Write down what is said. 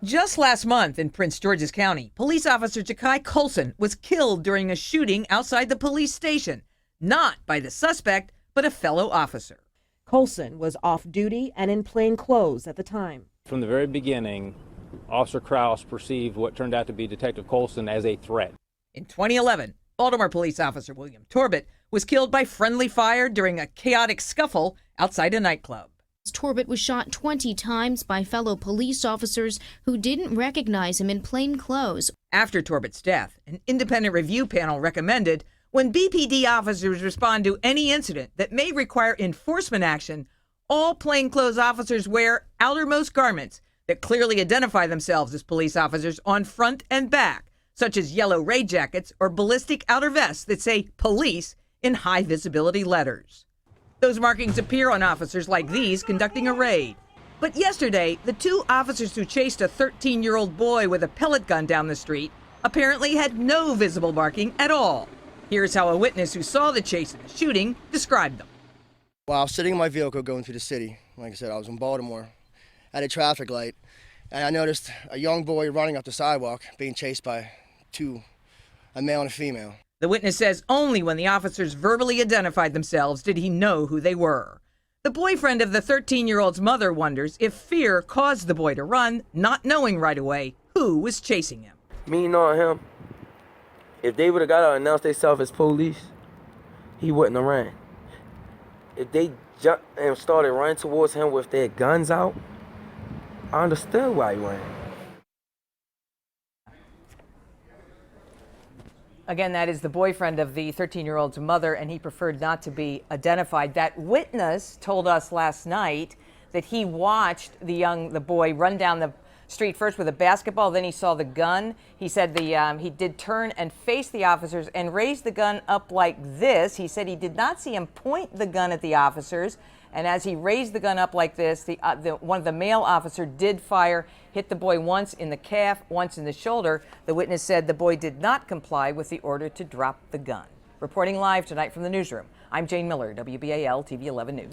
Just last month in Prince George's County, police officer Jakai Colson was killed during a shooting outside the police station, not by the suspect, but a fellow officer. Colson was off duty and in plain clothes at the time. From the very beginning, Officer Kraus perceived what turned out to be Detective Colson as a threat. In 2011, Baltimore police officer William Torbett was killed by friendly fire during a chaotic scuffle outside a nightclub. Torbett was shot 20 times by fellow police officers who didn't recognize him in plain clothes. After Torbett's death, an independent review panel recommended when BPD officers respond to any incident that may require enforcement action, all plainclothes officers wear outermost garments that clearly identify themselves as police officers on front and back, such as yellow raid jackets or ballistic outer vests that say police in high visibility letters. Those markings appear on officers like these conducting a raid. But yesterday, the two officers who chased a 13-year-old boy with a pellet gun down the street apparently had no visible marking at all. Here's how a witness who saw the chase and the shooting described them. While I was sitting in my vehicle going through the city, like I said, I was in Baltimore, at a traffic light, and I noticed a young boy running up the sidewalk being chased by a male and a female. The witness says only when the officers verbally identified themselves did he know who they were. The boyfriend of the 13-year-old's mother wonders if fear caused the boy to run, not knowing right away who was chasing him. Me knowing him, if they would have got out and announced themselves as police, he wouldn't have ran. If they jumped and started running towards him with their guns out, I understood why he ran. Again, that is the boyfriend of the 13-year-old's mother, and he preferred not to be identified. That witness told us last night that he watched the boy run down the street first with a basketball, then he saw the gun. He said he did turn and face the officers and raise the gun up like this. He said he did not see him point the gun at the officers. And as he raised the gun up like this, one of the male officer did fire, hit the boy once in the calf, once in the shoulder. The witness said the boy did not comply with the order to drop the gun. Reporting live tonight from the newsroom, I'm Jane Miller, WBAL TV 11 News.